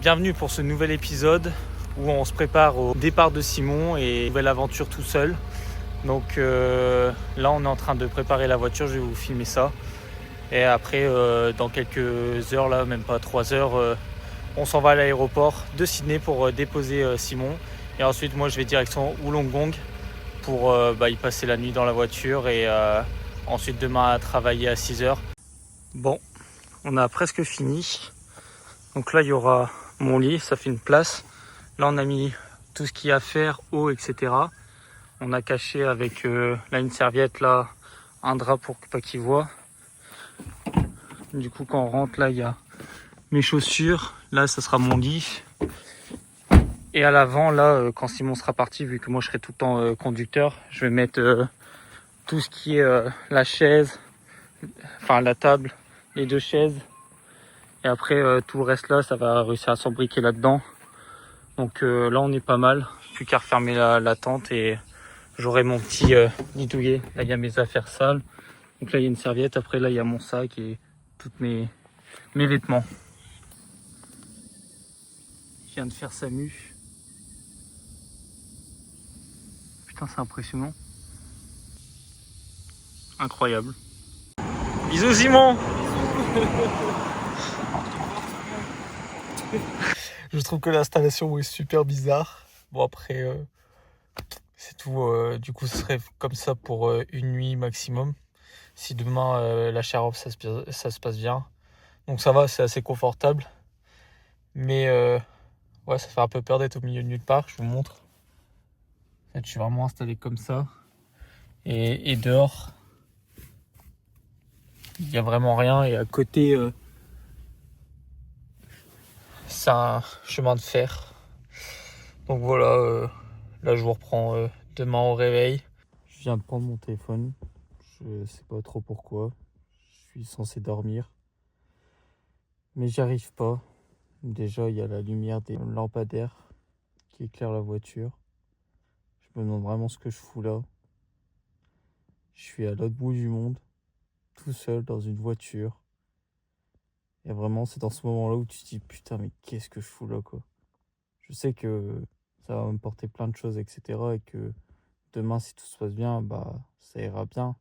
Bienvenue pour ce nouvel épisode où on se prépare au départ de Simon et nouvelle aventure tout seul. Donc là on est en train de préparer la voiture, je vais vous filmer ça. Et après dans quelques heures, là même pas 3 heures, on s'en va à l'aéroport de Sydney pour déposer Simon. Et ensuite moi je vais direction Wollongong pour y passer la nuit dans la voiture et ensuite demain à travailler à 6 heures. Bon, on a presque fini. Donc là il y aura mon lit, ça fait une place. Là on a mis tout ce qu'il y a à faire, eau, etc. On a caché avec là une serviette, là un drap pour pas qu'il voit. Du coup quand on rentre là il y a mes chaussures, là ça sera mon lit. Et à l'avant là quand Simon sera parti, vu que moi je serai tout le temps conducteur, je vais mettre tout ce qui est la chaise, enfin la table, les 2 chaises. Et après tout le reste là ça va réussir à s'embriquer là-dedans. Donc là on est pas mal, plus qu'à refermer la tente et j'aurai mon petit nid douillet. Là il y a mes affaires sales, donc là il y a une serviette, après là il y a mon sac et toutes mes vêtements. Je viens de faire sa mue. Putain c'est impressionnant. Incroyable. Bisous Simon. Je trouve que l'installation est super bizarre. Bon après, c'est tout. Du coup, ce serait comme ça pour une nuit maximum. Si demain la Charope ça se passe bien. Donc ça va, c'est assez confortable. Mais ouais, ça fait un peu peur d'être au milieu de nulle part. Je vous montre. En fait, je suis vraiment installé comme ça. Et dehors, il n'y a vraiment rien. Et à côté, c'est un chemin de fer. Donc voilà, là je vous reprends demain au réveil. Je viens de prendre mon téléphone. Je sais pas trop pourquoi. Je suis censé dormir. Mais j'y arrive pas. Déjà, il y a la lumière des lampadaires qui éclairent la voiture. Je me demande vraiment ce que je fous là. Je suis à l'autre bout du monde, tout seul dans une voiture. Et vraiment, c'est dans ce moment-là où tu te dis putain, mais qu'est-ce que je fous là, quoi. Je sais que ça va me porter plein de choses, etc. Et que demain, si tout se passe bien, ça ira bien.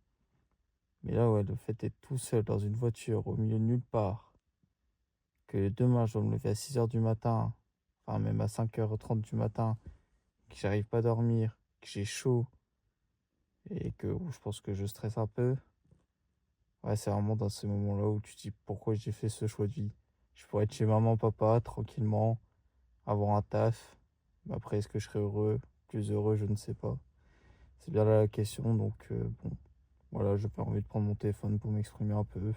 Mais là, ouais, le fait d'être tout seul dans une voiture au milieu de nulle part, que demain, je dois me lever à 6 heures du matin, enfin même à 5h30 du matin, que j'arrive pas à dormir, que j'ai chaud, et que je pense que je stresse un peu. Ouais, c'est vraiment dans ces moments-là où tu te dis pourquoi j'ai fait ce choix de vie. Je pourrais être chez maman, papa, tranquillement, avoir un taf. Mais après, est-ce que je serais heureux, plus heureux, je ne sais pas. C'est bien là la question, donc bon. Voilà, j'ai pas envie de prendre mon téléphone pour m'exprimer un peu,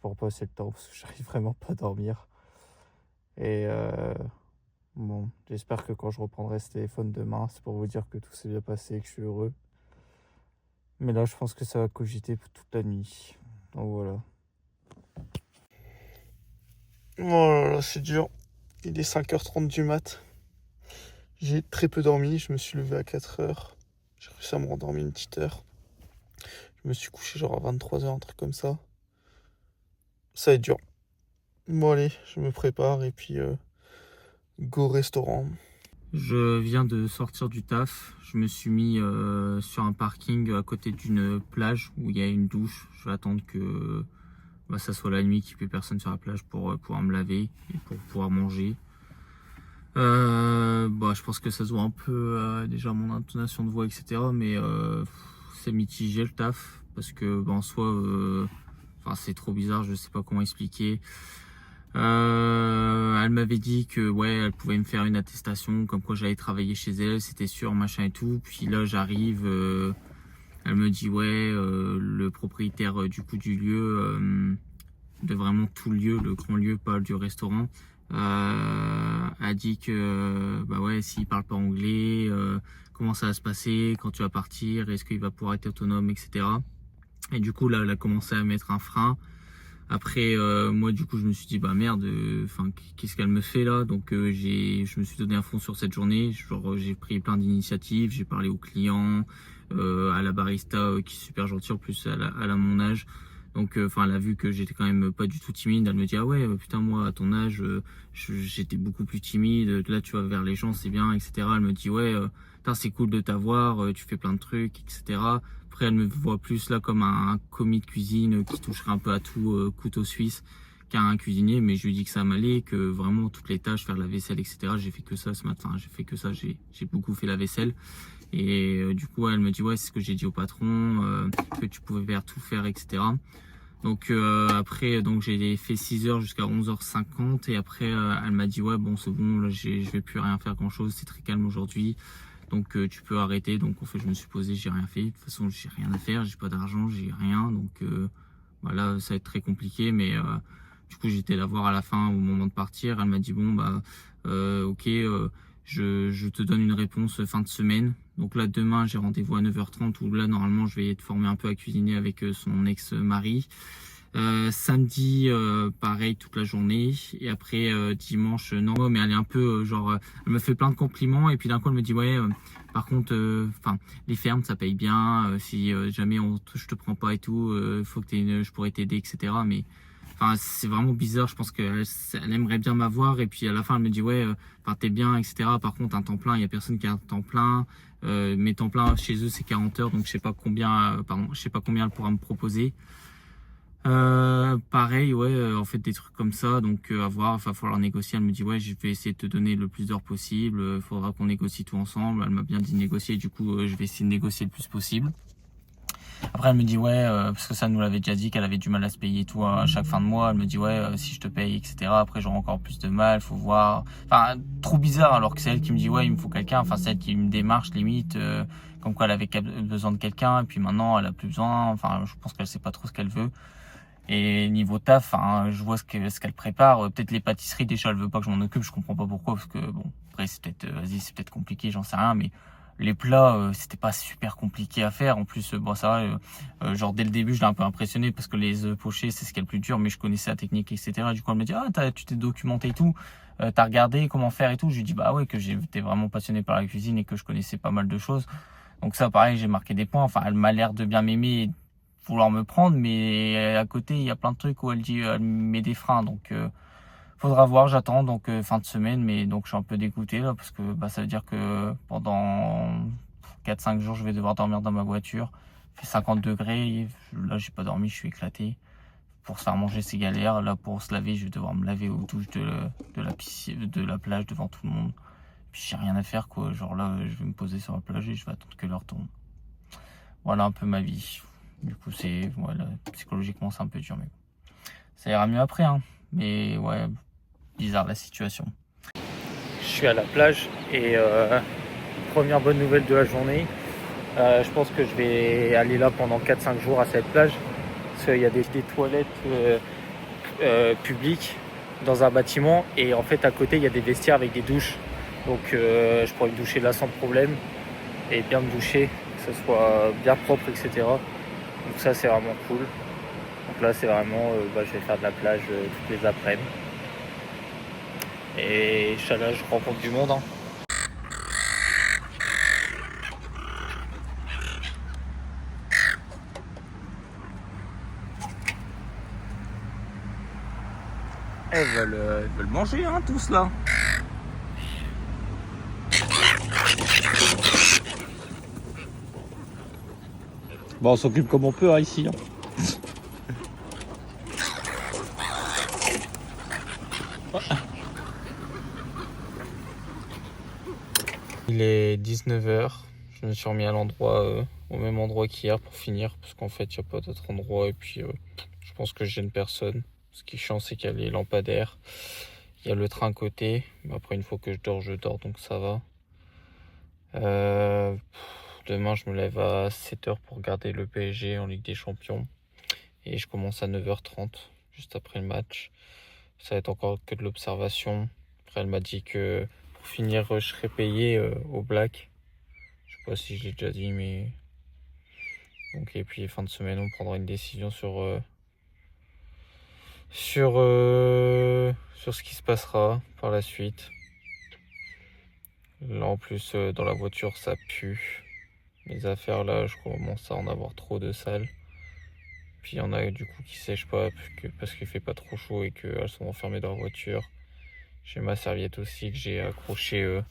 pour passer le temps, parce que j'arrive vraiment pas à dormir. Et bon, j'espère que quand je reprendrai ce téléphone demain, c'est pour vous dire que tout s'est bien passé et que je suis heureux. Mais là, je pense que ça va cogiter pour toute la nuit. Donc voilà. Oh là là, c'est dur. Il est 5h30 du mat. J'ai très peu dormi, je me suis levé à 4h. J'ai réussi à me rendormir une petite heure. Je me suis couché genre à 23h, un truc comme ça. Ça va être dur. Bon allez, je me prépare et puis go restaurant. Je viens de sortir du taf. Je me suis mis sur un parking à côté d'une plage où il y a une douche. Je vais attendre que ça soit la nuit, qu'il n'y ait plus personne sur la plage pour pouvoir me laver et pour pouvoir manger. Je pense que ça se voit un peu déjà mon intonation de voix, etc. Mais c'est mitigé le taf parce que en soi, c'est trop bizarre. Je sais pas comment expliquer. Elle m'avait dit que ouais, elle pouvait me faire une attestation comme quoi j'allais travailler chez elle, c'était sûr, machin et tout. Puis là j'arrive, elle me dit ouais, le propriétaire du coup du lieu, de vraiment tout le lieu, le grand lieu, pas du restaurant, a dit que ouais, s'il parle pas anglais, comment ça va se passer quand tu vas partir, est-ce qu'il va pouvoir être autonome, etc. Et du coup là elle a commencé à mettre un frein. Après, moi, du coup, je me suis dit, merde, qu'est-ce qu'elle me fait là? Donc, je me suis donné à fond sur cette journée. Genre, j'ai pris plein d'initiatives, j'ai parlé aux clients, à la barista qui est super gentille, en plus, elle a mon âge. Donc elle a vu que j'étais quand même pas du tout timide. Elle me dit ah ouais putain moi à ton âge j'étais beaucoup plus timide. Là tu vas vers les gens c'est bien etc. Elle me dit ouais putain, c'est cool de t'avoir, tu fais plein de trucs etc. Après elle me voit plus là comme un commis de cuisine qui toucherait un peu à tout, couteau suisse, qu'un cuisinier. Mais je lui dis que ça m'allait, que vraiment toutes les tâches, faire la vaisselle etc. J'ai fait que ça ce matin. J'ai fait que ça. J'ai beaucoup fait la vaisselle. Et du coup elle me dit ouais c'est ce que j'ai dit au patron, que tu pouvais tout faire etc. Donc après donc j'ai fait 6h jusqu'à 11h50 et après elle m'a dit ouais bon c'est bon là je vais plus rien faire grand chose, c'est très calme aujourd'hui, donc tu peux arrêter. Donc en fait je me suis posé, j'ai rien fait, de toute façon j'ai rien à faire, j'ai pas d'argent, j'ai rien, donc voilà ça va être très compliqué. Mais du coup j'étais la voir à la fin au moment de partir. Elle m'a dit bon bah ok je te donne une réponse fin de semaine. Donc là demain j'ai rendez-vous à 9h30 où là normalement je vais être formé un peu à cuisiner avec son ex-mari. Samedi pareil toute la journée. Et après dimanche non mais elle est un peu elle me fait plein de compliments et puis d'un coup elle me dit ouais par contre les fermes ça paye bien, si jamais je te prends pas et tout, faut que je pourrais t'aider etc. Mais c'est vraiment bizarre. Je pense qu'elle aimerait bien m'avoir et puis à la fin elle me dit ouais t'es bien etc. Par contre un temps plein, il y a personne qui a un temps plein, mes temps pleins chez eux c'est 40 heures, donc je sais pas combien elle pourra me proposer. Pareil ouais en fait des trucs comme ça. Donc à voir, il va falloir négocier. Elle me dit ouais je vais essayer de te donner le plus d'heures possible, faudra qu'on négocie tout ensemble. Elle m'a bien dit de négocier, du coup je vais essayer de négocier le plus possible. Après elle me dit ouais parce que ça nous l'avait déjà dit qu'elle avait du mal à se payer et tout à chaque fin de mois. Elle me dit ouais si je te paye etc. après j'aurai encore plus de mal, faut voir. Trop bizarre, alors que c'est elle qui me dit ouais il me faut quelqu'un. C'est elle qui me démarche limite, comme quoi elle avait besoin de quelqu'un et puis maintenant elle a plus besoin. Je pense qu'elle sait pas trop ce qu'elle veut. Et niveau taf, je vois ce qu'elle prépare. Peut-être les pâtisseries déjà elle veut pas que je m'en occupe, je comprends pas pourquoi, parce que bon après c'est peut-être compliqué, j'en sais rien. Mais les plats c'était pas super compliqué à faire. En plus bon ça va, genre dès le début je l'ai un peu impressionné parce que les œufs pochés c'est ce qui est le plus dur, mais je connaissais la technique etc. Du coup elle me dit tu t'es documenté et tout, t'as regardé comment faire et tout. Je lui dis bah ouais que j'étais vraiment passionné par la cuisine et que je connaissais pas mal de choses. Donc ça pareil j'ai marqué des points. Elle m'a l'air de bien m'aimer, vouloir me prendre, mais à côté il y a plein de trucs où elle met des freins. Donc faudra voir, j'attends donc fin de semaine. Mais donc je suis un peu dégoûté là parce que ça veut dire que pendant 4-5 jours je vais devoir dormir dans ma voiture. Il fait 50 degrés, là j'ai pas dormi, je suis éclaté. Pour se faire manger c'est galère, là pour se laver je vais devoir me laver aux douches de la piscine, de la plage devant tout le monde. Puis j'ai rien à faire quoi, genre là je vais me poser sur la plage et je vais attendre que l'heure tombe. Voilà un peu ma vie. Du coup voilà, psychologiquement c'est un peu dur, mais ça ira mieux après Mais ouais, bizarre la situation. Je suis à la plage et première bonne nouvelle de la journée. Je pense que je vais aller là pendant 4-5 jours à cette plage. Parce qu'il y a des toilettes publiques dans un bâtiment. Et en fait à côté il y a des vestiaires avec des douches. Donc je pourrais me doucher là sans problème. Et bien me doucher, que ce soit bien propre etc. Donc ça c'est vraiment cool. Donc là c'est vraiment, je vais faire de la plage toutes les après-midi. Et là je rencontre du monde. Elles veulent manger tous là. Bon, on s'occupe comme on peut ici. Il est 19h. Je me suis remis à l'endroit, au même endroit qu'hier pour finir, parce qu'en fait il n'y a pas d'autre endroit. Et puis je pense que je gêne personne. Ce qui est chiant c'est qu'il y a les lampadaires, il y a le train à côté. Mais après une fois que je dors donc ça va. Demain je me lève à 7h pour regarder le PSG en Ligue des Champions. Et je commence à 9h30, juste après le match. Ça va être encore que de l'observation. Après elle m'a dit que pour finir je serai payé au Black. Je sais pas si je l'ai déjà dit, mais donc et puis fin de semaine on prendra une décision sur ce qui se passera par la suite. Là en plus dans la voiture ça pue. Mes affaires là je commence à en avoir trop de sales. Puis il y en a du coup qui sèchent pas parce qu'il fait pas trop chaud et qu'elles sont enfermées dans la voiture. J'ai ma serviette aussi que j'ai accrochée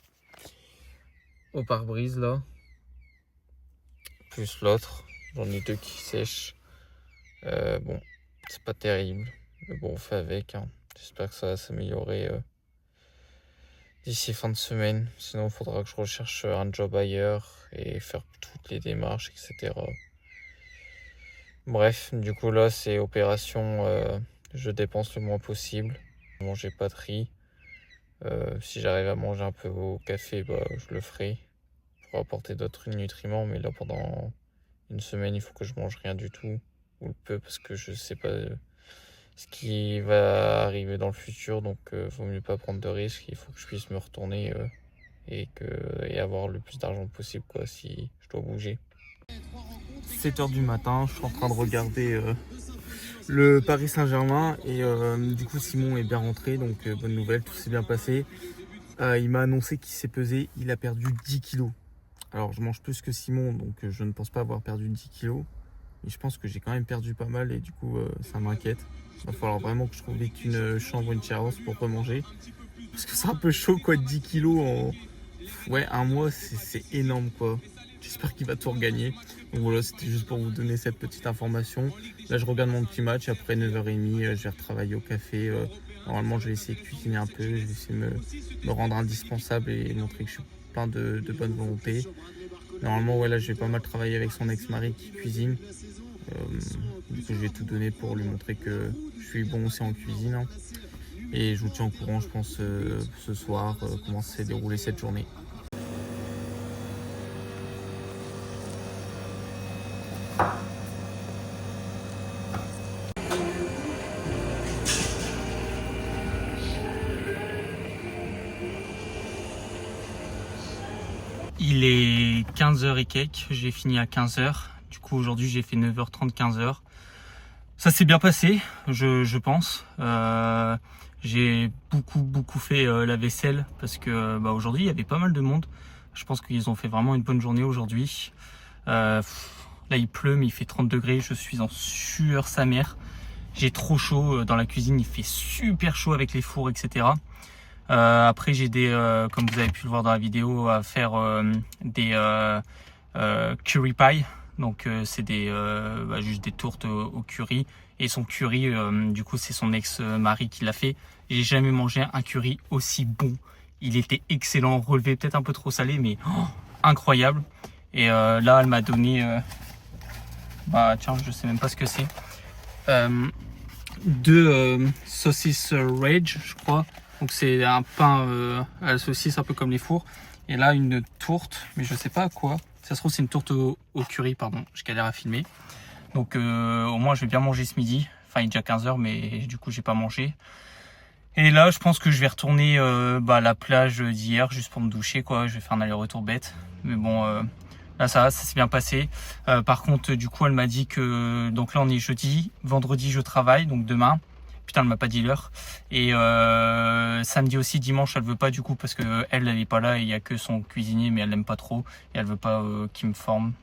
au pare-brise là. Plus l'autre. J'en ai 2 qui sèchent. Bon, c'est pas terrible. Mais bon, on fait avec. Hein. J'espère que ça va s'améliorer d'ici fin de semaine. Sinon, il faudra que je recherche un job ailleurs et faire toutes les démarches, etc. Bref, du coup là, c'est opération. Je dépense le moins possible. Manger pas de riz. Si j'arrive à manger un peu au café, bah, je le ferai pour apporter d'autres nutriments. Mais là, pendant une semaine, il faut que je mange rien du tout. Ou peu, parce que je sais pas ce qui va arriver dans le futur. Donc, vaut mieux pas prendre de risques. Il faut que je puisse me retourner et avoir le plus d'argent possible quoi, si je dois bouger. 7h du matin, je suis en train de regarder le Paris Saint-Germain et du coup Simon est bien rentré, donc bonne nouvelle, tout s'est bien passé. Il m'a annoncé qu'il s'est pesé, il a perdu 10 kilos. Alors je mange plus que Simon, donc je ne pense pas avoir perdu 10 kilos. Mais je pense que j'ai quand même perdu pas mal et du coup ça m'inquiète. Il va falloir vraiment que je trouve vite une chambre, une chair pour remanger. Parce que c'est un peu chaud quoi, 10 kilos en un mois, c'est énorme quoi. J'espère qu'il va tout regagner. Donc voilà, c'était juste pour vous donner cette petite information. Là, je regarde mon petit match. Après 9h30, je vais retravailler au café. Normalement, je vais essayer de cuisiner un peu. Je vais essayer de me rendre indispensable et montrer que je suis plein de bonne volonté. Normalement, ouais, là, je vais pas mal travailler avec son ex-mari qui cuisine. Du coup, je vais tout donner pour lui montrer que je suis bon aussi en cuisine. Hein. Et je vous tiens au courant, je pense, ce soir, comment s'est déroulée cette journée. Il est 15h et quelques, j'ai fini à 15h. Du coup aujourd'hui j'ai fait 9h30, 15h. Ça s'est bien passé, je pense. J'ai beaucoup fait la vaisselle parce que aujourd'hui il y avait pas mal de monde. Je pense qu'ils ont fait vraiment une bonne journée aujourd'hui. Là il pleut mais il fait 30 degrés, je suis en sueur sa mère. J'ai trop chaud dans la cuisine, il fait super chaud avec les fours, etc. Après j'ai comme vous avez pu le voir dans la vidéo, à faire des curry pie. Donc c'est juste des tourtes au curry. Et son curry, du coup c'est son ex-mari qui l'a fait. J'ai jamais mangé un curry aussi bon. Il était excellent, relevé, peut-être un peu trop salé, mais incroyable. Et là elle m'a donné, tiens je sais même pas ce que c'est. 2 saucisses Rage je crois. Donc c'est un pain à la saucisse un peu comme les fours. Et là une tourte, mais je sais pas à quoi. Ça se trouve c'est une tourte au curry, pardon, je galère à filmer. Donc au moins je vais bien manger ce midi. Enfin il est déjà 15h mais du coup j'ai pas mangé. Et là je pense que je vais retourner à la plage d'hier juste pour me doucher quoi. Je vais faire un aller-retour bête. Mais bon là ça s'est bien passé. Par contre du coup elle m'a dit que, donc là on est jeudi, vendredi je travaille, donc demain. Putain, elle m'a pas dit l'heure. Et samedi aussi, dimanche, elle veut pas du coup parce que elle est pas là et il y a que son cuisinier, mais elle l'aime pas trop et elle veut pas qu'il me forme.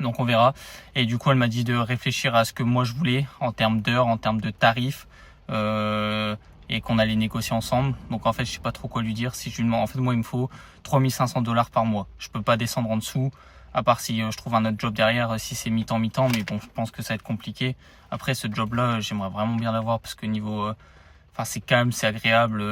Donc on verra. Et du coup, elle m'a dit de réfléchir à ce que moi je voulais en termes d'heures, en termes de tarifs, et qu'on allait négocier ensemble. Donc en fait, je sais pas trop quoi lui dire. Si je lui demande, en fait, moi il me faut 3500$ par mois. Je peux pas descendre en dessous. À part si je trouve un autre job derrière, si c'est mi-temps, mais bon, je pense que ça va être compliqué. Après, ce job-là, j'aimerais vraiment bien l'avoir parce que niveau... c'est calme, c'est agréable,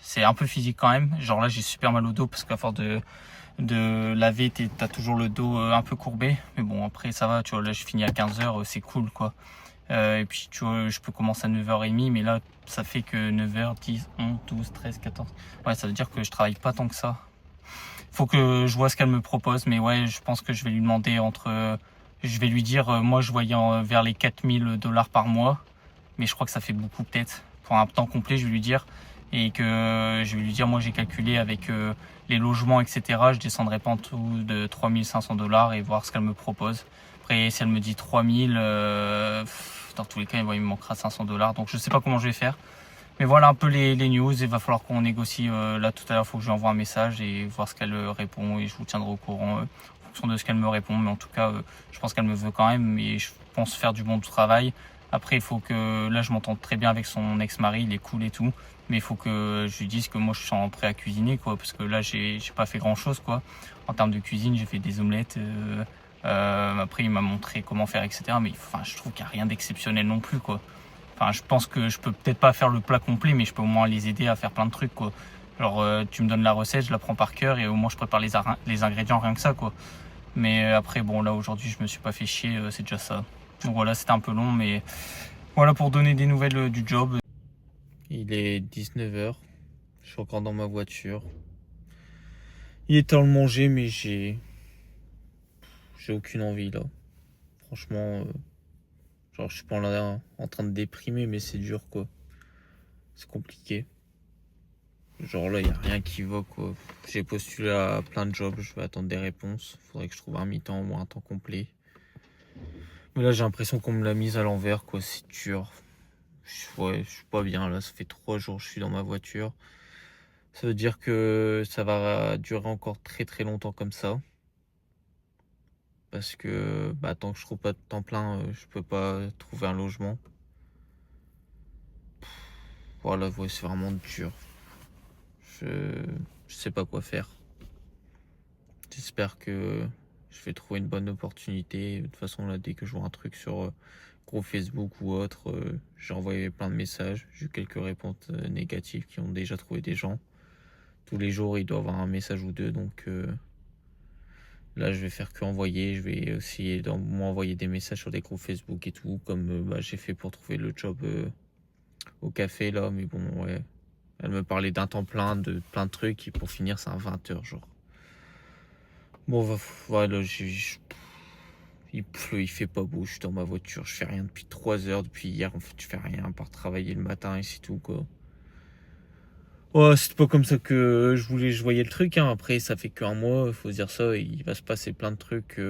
c'est un peu physique quand même. Genre là, j'ai super mal au dos parce qu'à force de laver, t'as toujours le dos un peu courbé. Mais bon, après, ça va, tu vois, là, je finis à 15h, c'est cool, quoi. Et puis, tu vois, je peux commencer à 9h30, mais là, ça fait que 9h, 10, 11, 12, 13, 14... Ouais, ça veut dire que je travaille pas tant que ça. Faut que je vois ce qu'elle me propose, mais ouais, je pense que je vais lui demander je vais lui dire, moi je voyais vers les 4000$ par mois, mais je crois que ça fait beaucoup peut-être. Pour un temps complet, je vais lui dire, et que je vais lui dire, moi j'ai calculé avec les logements, etc. Je descendrai pas en dessous de 3500$ et voir ce qu'elle me propose. Après, si elle me dit 3000, dans tous les cas, il me manquera 500$, donc je sais pas comment je vais faire. Mais voilà un peu les news, il va falloir qu'on négocie. Là tout à l'heure, il faut que je lui envoie un message et voir ce qu'elle répond et je vous tiendrai au courant en fonction de ce qu'elle me répond. Mais en tout cas, je pense qu'elle me veut quand même et je pense faire du bon travail. Après, il faut que... Là, je m'entends très bien avec son ex-mari, il est cool et tout. Mais il faut que je lui dise que moi, je suis prêt à cuisiner, quoi. Parce que là, j'ai pas fait grand-chose, quoi. En termes de cuisine, j'ai fait des omelettes. Après, il m'a montré comment faire, etc. Mais enfin, je trouve qu'il n'y a rien d'exceptionnel non plus, quoi. Enfin, je pense que je peux peut-être pas faire le plat complet, mais je peux au moins les aider à faire plein de trucs, quoi. Alors, tu me donnes la recette, je la prends par cœur et au moins je prépare les ingrédients, rien que ça, quoi. Mais après, bon, là, aujourd'hui, je me suis pas fait chier, c'est déjà ça. Donc voilà, c'était un peu long, mais voilà pour donner des nouvelles du job. Il est 19h, je suis encore dans ma voiture. Il est temps de manger, mais j'ai aucune envie, là. Franchement, genre, je suis pas là en train de déprimer, mais c'est dur, quoi. C'est compliqué. Genre là, il n'y a rien qui va, quoi. J'ai postulé à plein de jobs, je vais attendre des réponses. Faudrait que je trouve un mi-temps ou un temps complet. Mais là, j'ai l'impression qu'on me l'a mise à l'envers, quoi. C'est dur. Ouais, je suis pas bien, là. Ça fait 3 jours que je suis dans ma voiture. Ça veut dire que ça va durer encore très très longtemps comme ça. Parce que tant que je trouve pas de temps plein, je peux pas trouver un logement. Voilà, ouais, c'est vraiment dur. Je sais pas quoi faire. J'espère que je vais trouver une bonne opportunité. De toute façon, là, dès que je vois un truc sur groupe Facebook ou autre, j'ai envoyé plein de messages. J'ai eu quelques réponses négatives qui ont déjà trouvé des gens. Tous les jours, il doit y avoir un message ou deux. Donc là, je vais faire que envoyer. Je vais essayer m'envoyer des messages sur des groupes Facebook et tout, comme j'ai fait pour trouver le job au café, là. Mais bon, ouais. Elle me parlait d'un temps plein, de plein de trucs. Et pour finir, c'est un 20h, genre. Bon, voilà, il pleut, il fait pas beau, je suis dans ma voiture, je fais rien depuis 3 heures, depuis hier, en fait, je fais rien à part travailler le matin et c'est tout, quoi. Ouais, c'est pas comme ça que je voyais le truc, hein. Après, ça fait qu'un mois, il faut se dire ça, il va se passer plein de trucs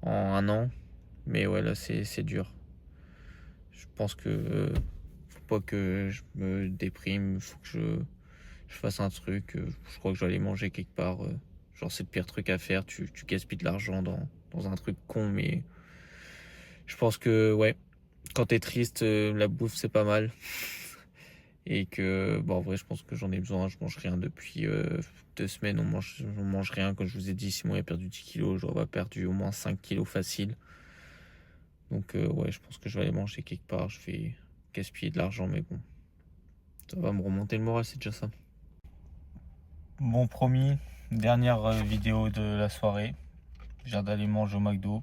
en un an. Mais ouais, là, c'est dur. Je pense que faut pas que je me déprime, faut que je fasse un truc. Je crois que je vais aller manger quelque part. Genre, c'est le pire truc à faire. Tu gaspilles de l'argent dans un truc con, mais je pense que, ouais, quand t'es triste, la bouffe, c'est pas mal. Et que, bon, en vrai, je pense que j'en ai besoin. Je mange rien depuis 2 semaines. On mange rien. Comme je vous ai dit, Simon a perdu 10 kilos. J'aurais perdu au moins 5 kilos facile. Donc, ouais, je pense que je vais aller manger quelque part. Je vais gaspiller de l'argent, mais bon, ça va me remonter le moral, c'est déjà ça. Bon, promis, dernière vidéo de la soirée. Je viens d'aller manger au McDo.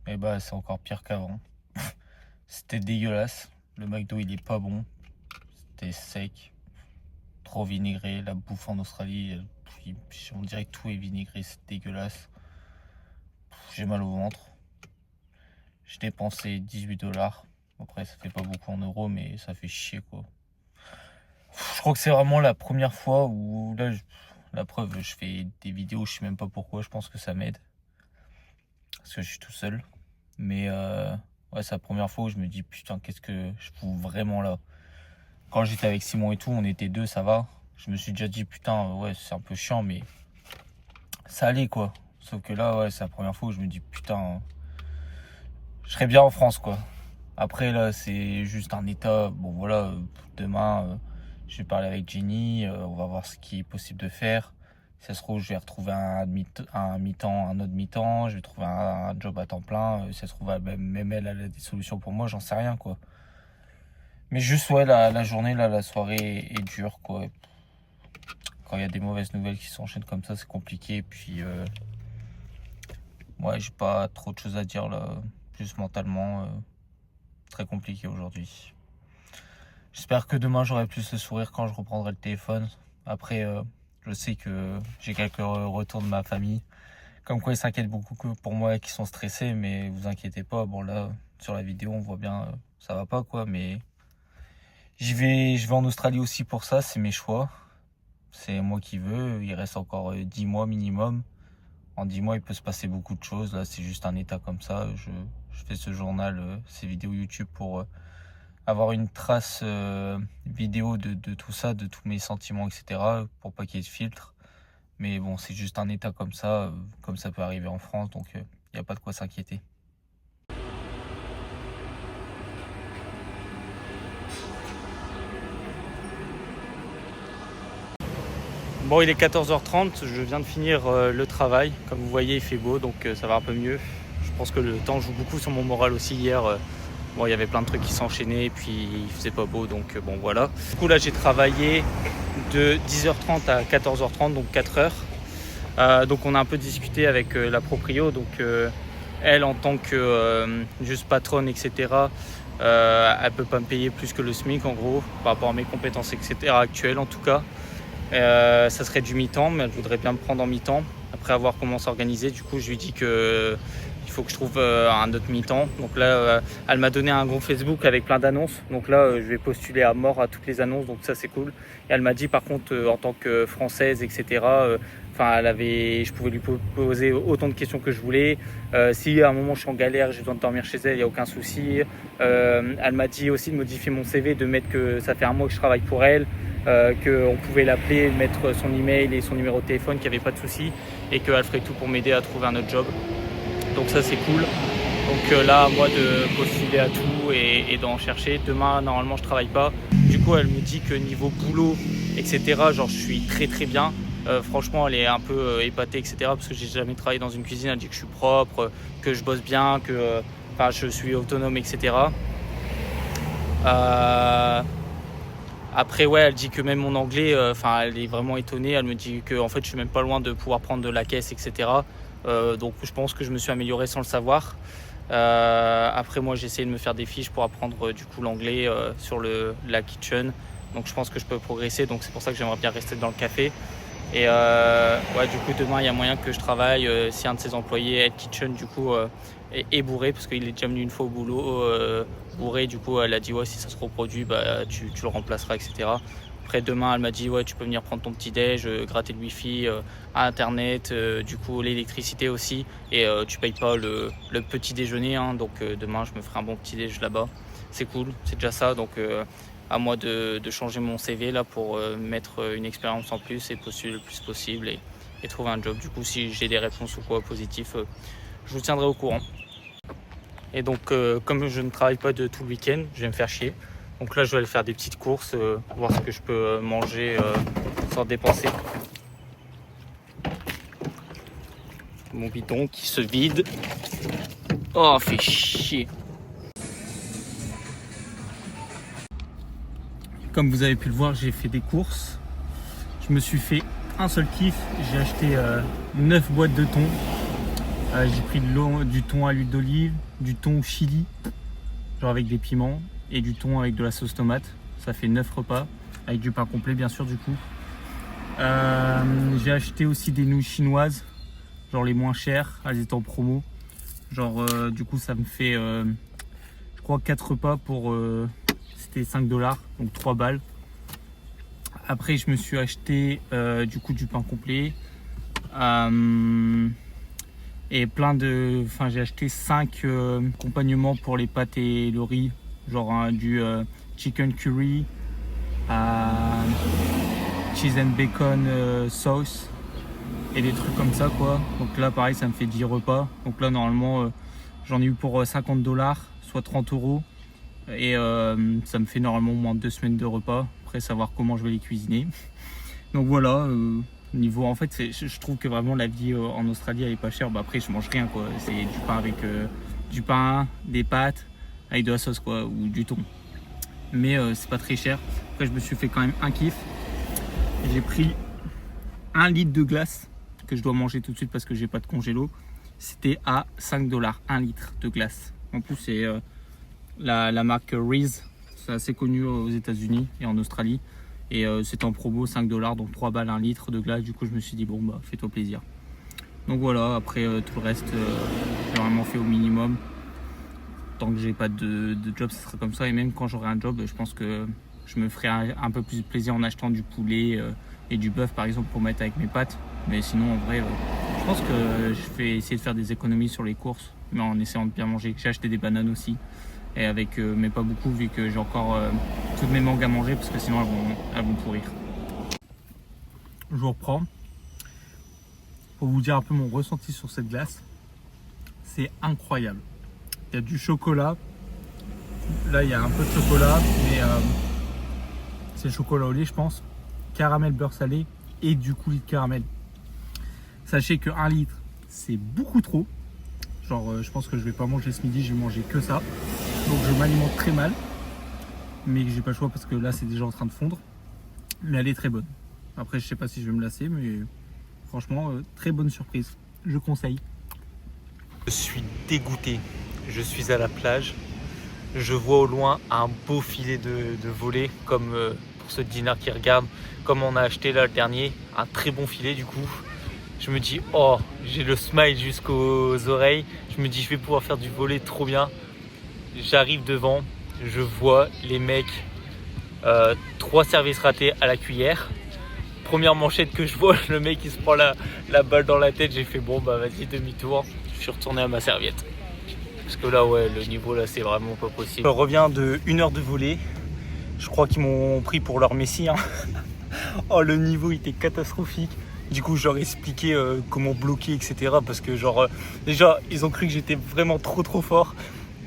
Et c'est encore pire qu'avant. C'était dégueulasse. Le McDo, il est pas bon. C'était sec. Trop vinaigré. La bouffe en Australie, on dirait que tout est vinaigré. C'est dégueulasse. J'ai mal au ventre. J'ai dépensé 18$. Après, ça fait pas beaucoup en euros, mais ça fait chier, quoi. Je crois que c'est vraiment la première fois où là, la preuve, je fais des vidéos, je sais même pas pourquoi, je pense que ça m'aide. Parce que je suis tout seul. Mais ouais, c'est la première fois où je me dis putain, qu'est-ce que je fous vraiment là. Quand j'étais avec Simon et tout, on était deux, ça va. Je me suis déjà dit putain, ouais, c'est un peu chiant, mais ça allait, quoi. Sauf que là, ouais, c'est la première fois où je me dis putain, je serais bien en France, quoi. Après, là, c'est juste un état. Bon, voilà, demain, je vais parler avec Jenny. On va voir ce qui est possible de faire. Si ça se trouve, je vais retrouver un mi-temps, un autre mi-temps. Je vais trouver un job à temps plein. Si ça se trouve, même elle a des solutions pour moi. J'en sais rien, quoi. Mais juste, ouais, la journée, là, la soirée est dure, quoi. Quand il y a des mauvaises nouvelles qui s'enchaînent comme ça, c'est compliqué. Et puis, ouais, j'ai pas trop de choses à dire, là. Juste mentalement. Très compliqué aujourd'hui. J'espère que demain j'aurai plus le sourire quand je reprendrai le téléphone. Après, je sais que j'ai quelques retours de ma famille. Comme quoi ils s'inquiètent beaucoup pour moi, qui sont stressés, mais vous inquiétez pas. Bon là, sur la vidéo, on voit bien, ça va pas, quoi, mais je vais en Australie aussi pour ça, c'est mes choix. C'est moi qui veux, il reste encore 10 mois minimum. En 10 mois, il peut se passer beaucoup de choses. Là, c'est juste un état comme ça. Je fais ce journal, ces vidéos YouTube pour avoir une trace vidéo de tout ça, de tous mes sentiments, etc. Pour pas qu'il y ait de filtre. Mais bon, c'est juste un état comme ça peut arriver en France, donc il n'y a pas de quoi s'inquiéter. Bon, il est 14h30, je viens de finir le travail. Comme vous voyez, il fait beau, donc ça va un peu mieux. Je pense que le temps joue beaucoup sur mon moral aussi hier. Bon, il y avait plein de trucs qui s'enchaînaient et puis il faisait pas beau, donc bon voilà. Du coup là j'ai travaillé de 10h30 à 14h30, donc 4 heures. Donc on a un peu discuté avec la proprio, donc elle en tant que juste patronne, etc. Elle peut pas me payer plus que le SMIC en gros, par rapport à mes compétences, etc. actuelles en tout cas. Ça serait du mi-temps, mais elle voudrait bien me prendre en mi-temps. Après avoir comment s'organiser, du coup je lui dis que il faut que je trouve un autre mi-temps. Donc là, elle m'a donné un groupe Facebook avec plein d'annonces. Donc là, je vais postuler à mort à toutes les annonces. Donc ça, c'est cool. Et elle m'a dit, par contre, en tant que française, etc., je pouvais lui poser autant de questions que je voulais. Si à un moment je suis en galère, j'ai besoin de dormir chez elle, il n'y a aucun souci. Elle m'a dit aussi de modifier mon CV, de mettre que ça fait un mois que je travaille pour elle. Qu'on pouvait l'appeler, mettre son email et son numéro de téléphone, qu'il n'y avait pas de souci. Et qu'elle ferait tout pour m'aider à trouver un autre job. Donc ça c'est cool. Donc là à moi de postuler à tout et d'en chercher. Demain normalement je travaille pas. Du coup elle me dit que niveau boulot etc, genre je suis très très bien. Franchement elle est un peu épatée etc, parce que j'ai jamais travaillé dans une cuisine. Elle dit que je suis propre, que je bosse bien, que je suis autonome etc. Après ouais elle dit que même mon anglais, elle est vraiment étonnée. Elle me dit que en fait je suis même pas loin de pouvoir prendre de la caisse etc. Donc je pense que je me suis amélioré sans le savoir. Après moi j'ai essayé de me faire des fiches pour apprendre du coup l'anglais sur la kitchen. Donc je pense que je peux progresser, donc c'est pour ça que j'aimerais bien rester dans le café. Et ouais du coup demain il y a moyen que je travaille si un de ses employés head kitchen du coup est bourré, parce qu'il est déjà venu une fois au boulot bourré. Du coup elle a dit ouais si ça se reproduit tu le remplaceras etc. Après demain elle m'a dit ouais tu peux venir prendre ton petit déj, gratter le wifi, internet, du coup l'électricité aussi, et tu payes pas le petit déjeuner hein. Donc demain je me ferai un bon petit déj là-bas, c'est cool, c'est déjà ça. Donc à moi de changer mon CV là pour mettre une expérience en plus et postuler le plus possible et trouver un job. Du coup si j'ai des réponses ou quoi positifs, je vous tiendrai au courant. Et donc comme je ne travaille pas de tout le week-end, je vais me faire chier. Donc là je vais aller faire des petites courses, voir ce que je peux manger sans dépenser. Mon bidon qui se vide. Oh fait chier. Comme vous avez pu le voir, j'ai fait des courses. Je me suis fait un seul kiff. J'ai acheté 9 boîtes de thon. J'ai pris du thon à l'huile d'olive, du thon au chili, genre avec des piments, et du thon avec de la sauce tomate. Ça fait 9 repas, avec du pain complet bien sûr du coup. J'ai acheté aussi des nouilles chinoises, genre les moins chères, elles étaient en promo. Genre du coup ça me fait je crois 4 repas pour c'était 5 $, donc 3 balles. Après je me suis acheté du coup du pain complet. Et j'ai acheté 5 accompagnements pour les pâtes et le riz, genre du chicken curry, cheese and bacon sauce et des trucs comme ça quoi. Donc là pareil ça me fait 10 repas. Donc là normalement j'en ai eu pour 50 $, soit 30 €. Et ça me fait normalement moins de 2 semaines de repas. Après savoir comment je vais les cuisiner. Donc voilà. Niveau en fait je trouve que vraiment la vie en Australie elle est pas chère. Après je mange rien quoi, c'est du pain avec du pain, des pâtes avec de la sauce quoi, ou du thon, mais c'est pas très cher. Après je me suis fait quand même un kiff, j'ai pris 1 litre de glace que je dois manger tout de suite parce que j'ai pas de congélo. C'était à 5 $, 1 litre de glace. En plus c'est la marque Reese, c'est assez connu aux États-Unis et en Australie. Et c'était en promo 5 $, donc 3 balles 1 litre de glace. Du coup je me suis dit bon bah fais-toi plaisir. Donc voilà, après tout le reste j'ai vraiment fait au minimum. Tant que j'ai pas de job ça sera comme ça. Et même quand j'aurai un job je pense que je me ferai un peu plus de plaisir en achetant du poulet et du bœuf par exemple pour mettre avec mes pâtes. Mais sinon en vrai je pense que je vais essayer de faire des économies sur les courses, mais en essayant de bien manger. J'ai acheté des bananes aussi. Et avec, mais pas beaucoup vu que j'ai encore toutes mes mangues à manger parce que sinon elles vont pourrir. Je vous reprends. pour vous dire un peu mon ressenti sur cette glace. C'est incroyable. Il y a du chocolat. Là, il y a un peu de chocolat, mais c'est chocolat au lait, je pense. Caramel, beurre salé et du coulis de caramel. Sachez que 1 litre, c'est beaucoup trop. Genre, je pense que je vais pas manger ce midi, je vais manger que ça. Donc, je m'alimente très mal. Mais j'ai pas le choix parce que là, c'est déjà en train de fondre. Mais elle est très bonne. Après, je sais pas si je vais me lasser, mais franchement, très bonne surprise. Je conseille. Je suis dégoûté. Je suis à la plage. Je vois au loin un beau filet de volet, comme pour ceux de Dinard qui regardent, comme on a acheté là le dernier, un très bon filet du coup. Je me dis, oh, j'ai le smile jusqu'aux oreilles. Je me dis, je vais pouvoir faire du volet trop bien. J'arrive devant, je vois les mecs, 3 services ratés à la cuillère. Première manchette que je vois, le mec il se prend la balle dans la tête. J'ai fait bon, bah vas-y, demi-tour. Je suis retourné à ma serviette. Parce que là, ouais, le niveau là, c'est vraiment pas possible. Je reviens de 1 heure de volley. Je crois qu'ils m'ont pris pour leur messie. Hein. Oh, le niveau il était catastrophique. Du coup, je leur ai expliqué comment bloquer, etc. Parce que, genre, déjà, ils ont cru que j'étais vraiment trop fort.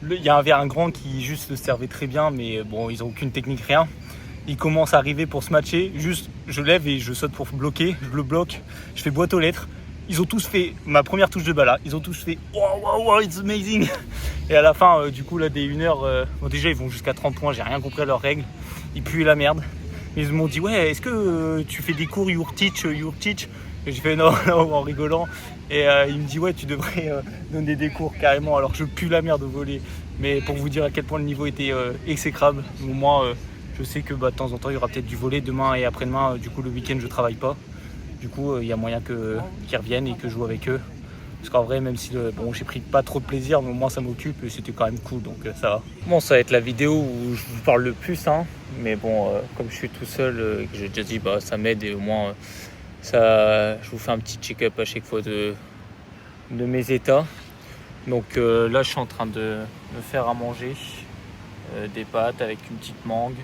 Il y avait un grand qui juste le servait très bien, mais bon, ils n'ont aucune technique, rien. Il commence à arriver pour se matcher. Juste, je lève et je saute pour bloquer. Je le bloque. Je fais boîte aux lettres. Ils ont tous fait ma première touche de balle là. Ils ont tous fait wow, it's amazing. Et à la fin, du coup, là, des 1 heure, bon, déjà, ils vont jusqu'à 30 points. J'ai rien compris à leurs règles. Ils puent la merde. Ils m'ont dit, ouais, est-ce que tu fais des cours your teach? Et j'ai fait non, en rigolant. Et il me dit, ouais, tu devrais donner des cours carrément. Alors, je pue la merde au volley. Mais pour vous dire à quel point le niveau était exécrable, au moins, je sais que de temps en temps, il y aura peut-être du volley demain et après-demain. Du coup, le week-end, je travaille pas. Du coup, il y a moyen qu'ils reviennent et que je joue avec eux. Parce qu'en vrai, même si j'ai pris pas trop de plaisir, mais au moins ça m'occupe et c'était quand même cool, donc ça va. Bon, ça va être la vidéo où je vous parle le plus, hein. Mais bon, comme je suis tout seul et que j'ai déjà dit, ça m'aide et au moins, je vous fais un petit check-up à chaque fois de mes états. Donc là, je suis en train de me faire à manger des pâtes avec une petite mangue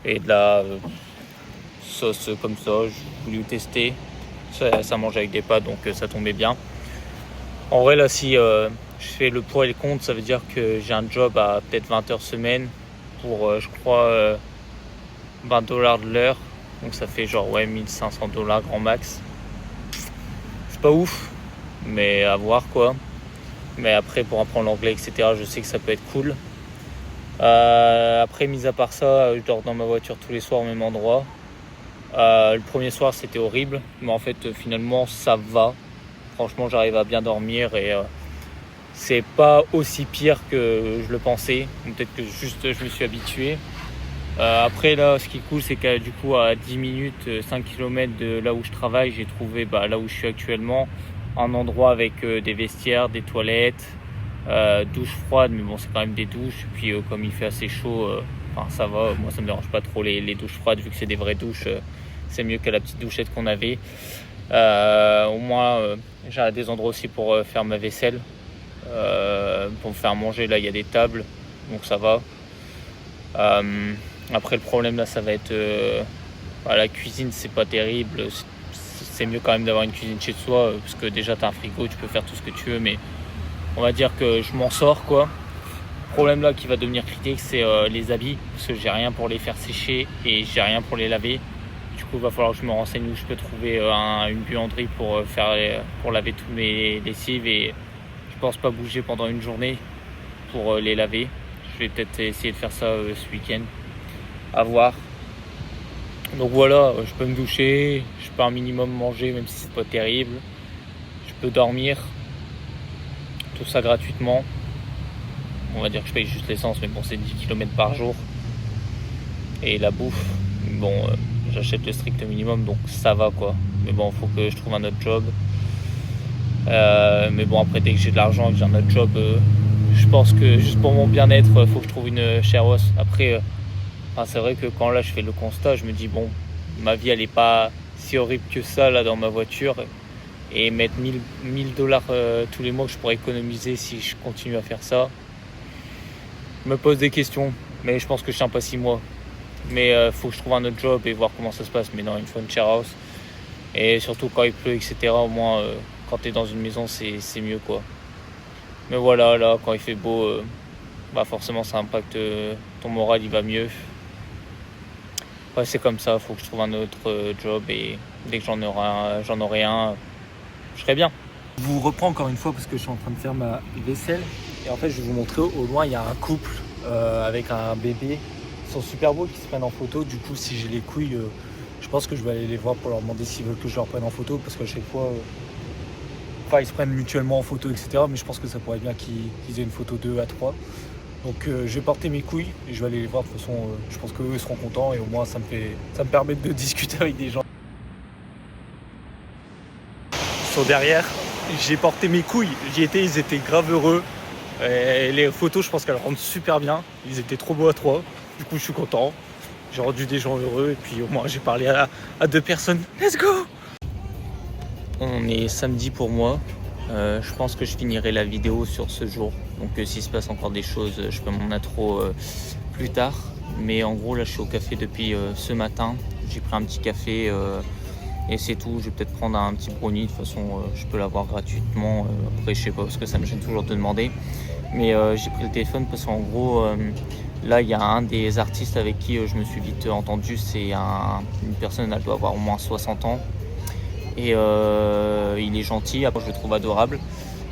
et de la sauce comme ça. Je voulais tester. Ça mange avec des pâtes, donc ça tombait bien. En vrai, là, si je fais le pour et le contre, ça veut dire que j'ai un job à peut-être 20 heures semaine pour, je crois, $20 de l'heure. Donc ça fait genre $1 500 grand max. C'est pas ouf, mais à voir quoi. Mais après, pour apprendre l'anglais, etc., je sais que ça peut être cool. Après, mis à part ça, je dors dans ma voiture tous les soirs au même endroit. Le premier soir, c'était horrible, mais en fait, finalement, ça va. Franchement, j'arrive à bien dormir et c'est pas aussi pire que je le pensais. Peut-être que juste je me suis habitué. Après, là, ce qui est cool, c'est qu'à du coup, à 10 minutes, 5 km de là où je travaille, j'ai trouvé là où je suis actuellement un endroit avec des vestiaires, des toilettes, douche froide, mais bon, c'est quand même des douches. Et puis, comme il fait assez chaud, ça va. Moi, ça me dérange pas trop les douches froides, vu que c'est des vraies douches. C'est mieux que la petite douchette qu'on avait. Au moins, j'ai des endroits aussi pour faire ma vaisselle. Pour me faire manger, là, il y a des tables, donc ça va. Après, le problème, là, ça va être la cuisine, c'est pas terrible. C'est mieux quand même d'avoir une cuisine chez soi, parce que déjà, tu as un frigo, tu peux faire tout ce que tu veux, mais on va dire que je m'en sors, quoi. Le problème, là, qui va devenir critique, c'est les habits, parce que j'ai rien pour les faire sécher et j'ai rien pour les laver. Du coup, il va falloir que je me renseigne où je peux trouver une buanderie pour laver tous mes lessives, et je pense pas bouger pendant une journée pour les laver. Je vais peut-être essayer de faire ça ce week-end, à voir. Donc voilà, je peux me doucher, je peux un minimum manger même si c'est pas terrible, je peux dormir, tout ça gratuitement. On va dire que je paye juste l'essence, mais bon, c'est 10 km par jour. Et la bouffe, bon, j'achète le strict minimum, donc ça va quoi. Mais bon, il faut que je trouve un autre job. Mais bon, après, dès que j'ai de l'argent et que j'ai un autre job, je pense que juste pour mon bien-être, il faut que je trouve une share house. Après, c'est vrai que quand là je fais le constat, je me dis bon, ma vie elle est pas si horrible que ça là dans ma voiture, et mettre $1000 tous les mois que je pourrais économiser si je continue à faire ça, je me pose des questions. Mais je pense que je tiens pas 6 mois. Mais faut que je trouve un autre job et voir comment ça se passe. Mais non, il me faut une share house. Et surtout quand il pleut, etc. Au moins, quand tu es dans une maison, c'est mieux, quoi. Mais voilà, là, quand il fait beau, forcément, ça impacte ton moral, il va mieux. Ouais, c'est comme ça, faut que je trouve un autre job et dès que j'en aurai un, je serai bien. Je vous reprends encore une fois parce que je suis en train de faire ma vaisselle. Et en fait, je vais vous montrer au loin, il y a un couple avec un bébé. Ils sont super beaux qui se prennent en photo. Du coup, si j'ai les couilles, je pense que je vais aller les voir pour leur demander s'ils veulent que je leur prenne en photo. Parce qu'à chaque fois, ils se prennent mutuellement en photo, etc. Mais je pense que ça pourrait être bien qu'ils aient une photo 2 à 3. Donc je vais porter mes couilles et je vais aller les voir. De toute façon, je pense qu'eux seront contents et au moins ça me permet de discuter avec des gens. Ils sont derrière. J'ai porté mes couilles. J'y étais, ils étaient grave heureux. Et les photos, je pense qu'elles rendent super bien. Ils étaient trop beaux à 3. Du coup, je suis content. J'ai rendu des gens heureux et puis au moins j'ai parlé à 2 personnes. Let's go! On est samedi pour moi. Je pense que je finirai la vidéo sur ce jour. Donc s'il se passe encore des choses, je ferai mon intro plus tard. Mais en gros, là, je suis au café depuis ce matin. J'ai pris un petit café et c'est tout. Je vais peut-être prendre un petit brownie. De toute façon, je peux l'avoir gratuitement. Après, je sais pas parce que ça me gêne toujours de demander. Mais j'ai pris le téléphone parce qu'en gros, là, il y a un des artistes avec qui je me suis vite entendu. C'est une personne, elle doit avoir au moins 60 ans. Et il est gentil, après je le trouve adorable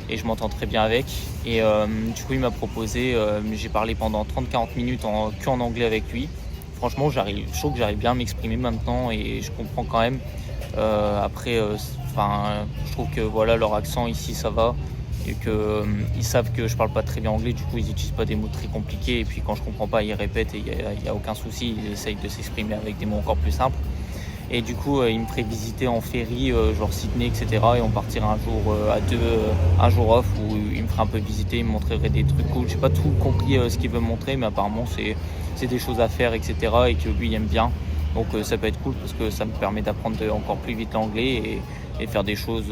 et je m'entends très bien avec. Et du coup il m'a proposé, j'ai parlé pendant 30-40 minutes qu'en anglais avec lui. Franchement je trouve que j'arrive bien à m'exprimer maintenant et je comprends quand même. Après, je trouve que voilà, leur accent ici ça va et qu'ils savent que je parle pas très bien anglais, du coup ils n'utilisent pas des mots très compliqués et puis quand je comprends pas ils répètent et il n'y a aucun souci, ils essayent de s'exprimer avec des mots encore plus simples. Et du coup, il me ferait visiter en ferry, genre Sydney, etc. Et on partirait un jour à deux, un jour off, où il me ferait un peu visiter, il me montrerait des trucs cool. J'ai pas tout compris ce qu'il veut me montrer, mais apparemment, c'est des choses à faire, etc. Et que lui, il aime bien. Donc ça peut être cool parce que ça me permet d'apprendre encore plus vite l'anglais et faire des choses.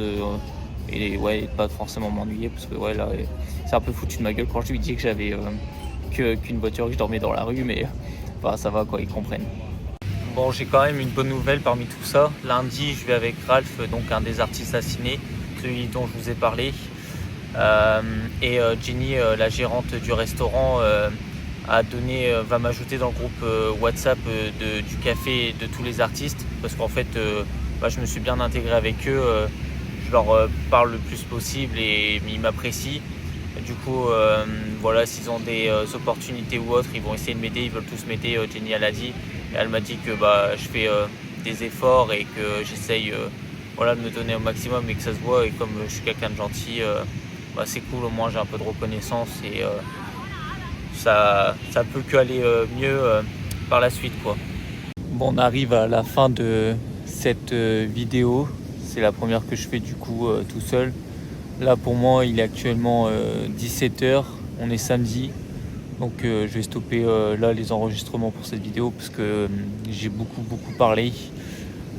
Et pas forcément m'ennuyer, parce que ouais, là, c'est un peu foutu de ma gueule quand je lui dis que j'avais qu'une voiture, que je dormais dans la rue, mais ça va, quoi, ils comprennent. Bon, j'ai quand même une bonne nouvelle parmi tout ça. Lundi, je vais avec Ralph, donc un des artistes assinés, celui dont je vous ai parlé. Et Jenny, la gérante du restaurant, va m'ajouter dans le groupe WhatsApp du café et de tous les artistes. Parce qu'en fait, je me suis bien intégré avec eux. Je leur parle le plus possible et ils m'apprécient. Du coup, voilà, s'ils ont des opportunités ou autres, ils vont essayer de m'aider, ils veulent tous m'aider, Jenny elle a dit. Et elle m'a dit que je fais des efforts et que j'essaye de me donner au maximum et que ça se voit. Et comme je suis quelqu'un de gentil, c'est cool, au moins j'ai un peu de reconnaissance et ça peut qu'aller mieux par la suite, quoi. Bon, on arrive à la fin de cette vidéo. C'est la première que je fais du coup tout seul. Là pour moi il est actuellement 17h, on est samedi. Donc je vais stopper là les enregistrements pour cette vidéo parce que j'ai beaucoup parlé.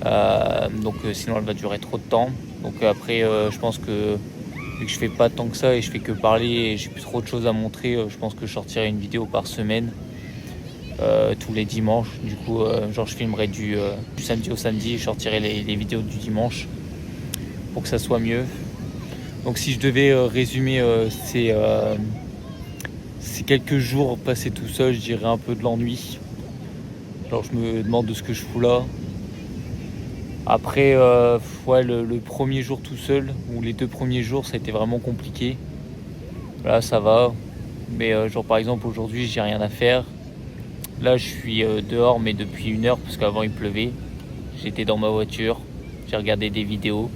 Donc sinon elle va durer trop de temps. Donc après je pense que vu que je fais pas tant que ça et je fais que parler et j'ai plus trop de choses à montrer, je pense que je sortirai une vidéo par semaine. Tous les dimanches. Du coup je filmerai du samedi au samedi et je sortirai les vidéos du dimanche pour que ça soit mieux. Donc si je devais résumer ces quelques jours passés tout seul, je dirais un peu de l'ennui. Genre je me demande de ce que je fous là. Après le premier jour tout seul, ou les 2 premiers jours, ça a été vraiment compliqué. Là ça va. Mais genre par exemple aujourd'hui j'ai rien à faire. Là je suis dehors mais depuis 1 heure parce qu'avant il pleuvait. J'étais dans ma voiture, j'ai regardé des vidéos.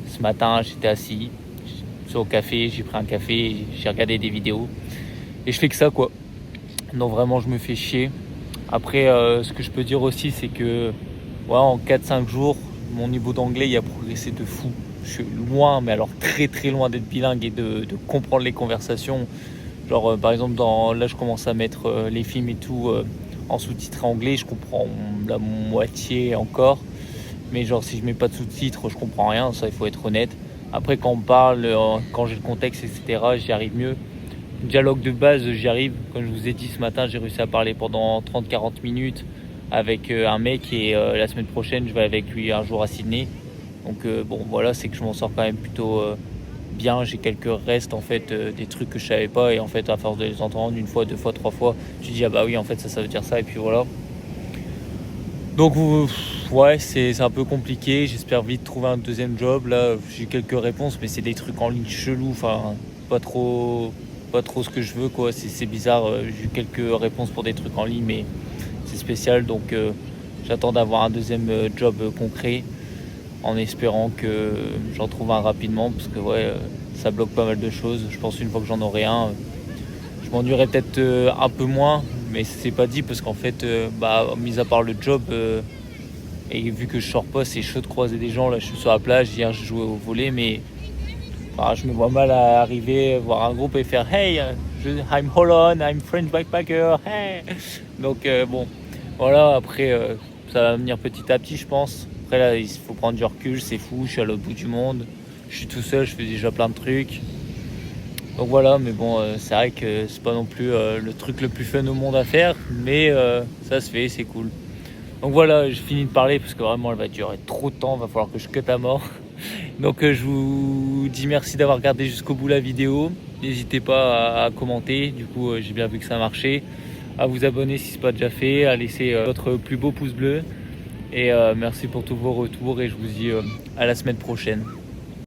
Ce matin j'étais assis au café, j'ai pris un café, j'ai regardé des vidéos et je fais que ça, quoi. Donc vraiment je me fais chier. Après ce que je peux dire aussi c'est que en 4-5 jours mon niveau d'anglais il a progressé de fou. Je suis loin, mais alors très très loin d'être bilingue et de comprendre les conversations. Genre par exemple là je commence à mettre les films et tout en sous-titré anglais, je comprends la moitié encore, mais genre si je mets pas de sous-titres je comprends rien, ça il faut être honnête. Après quand on parle, quand j'ai le contexte, etc., j'y arrive mieux. Dialogue de base, j'y arrive. Comme je vous ai dit ce matin, j'ai réussi à parler pendant 30-40 minutes avec un mec et la semaine prochaine, je vais avec lui un jour à Sydney. Donc bon voilà, c'est que je m'en sors quand même plutôt bien. J'ai quelques restes en fait, des trucs que je savais pas, et en fait à force de les entendre une fois, deux fois, trois fois, tu dis ah bah oui en fait ça veut dire ça, et puis voilà. Donc ouais, c'est un peu compliqué. J'espère vite trouver un deuxième job. Là j'ai quelques réponses, mais c'est des trucs en ligne chelou, enfin pas trop ce que je veux quoi. C'est bizarre. J'ai eu quelques réponses pour des trucs en ligne, mais c'est spécial. Donc j'attends d'avoir un deuxième job concret, en espérant que j'en trouve un rapidement, parce que ouais, ça bloque pas mal de choses. Je pense une fois que j'en aurai un, je m'ennuierai peut-être un peu moins, mais c'est pas dit, parce qu'en fait, mis à part le job, et vu que je sors pas, c'est chaud de croiser des gens. Là, je suis sur la plage, hier j'ai joué au volley, mais je me vois mal à arriver, voir un groupe et faire « Hey, I'm Holland, I'm French backpacker, hey !» Donc bon, voilà, après ça va venir petit à petit, je pense. Après là, il faut prendre du recul, c'est fou, je suis à l'autre bout du monde, je suis tout seul, je fais déjà plein de trucs. Donc voilà, mais bon, c'est vrai que c'est pas non plus le truc le plus fun au monde à faire, mais ça se fait, c'est cool. Donc voilà, je finis de parler parce que vraiment elle va durer trop de temps, va falloir que je cut à mort. Donc je vous dis merci d'avoir regardé jusqu'au bout la vidéo. N'hésitez pas à commenter, du coup j'ai bien vu que ça marchait. À vous abonner si ce n'est pas déjà fait, à laisser votre plus beau pouce bleu. Et merci pour tous vos retours, et je vous dis à la semaine prochaine.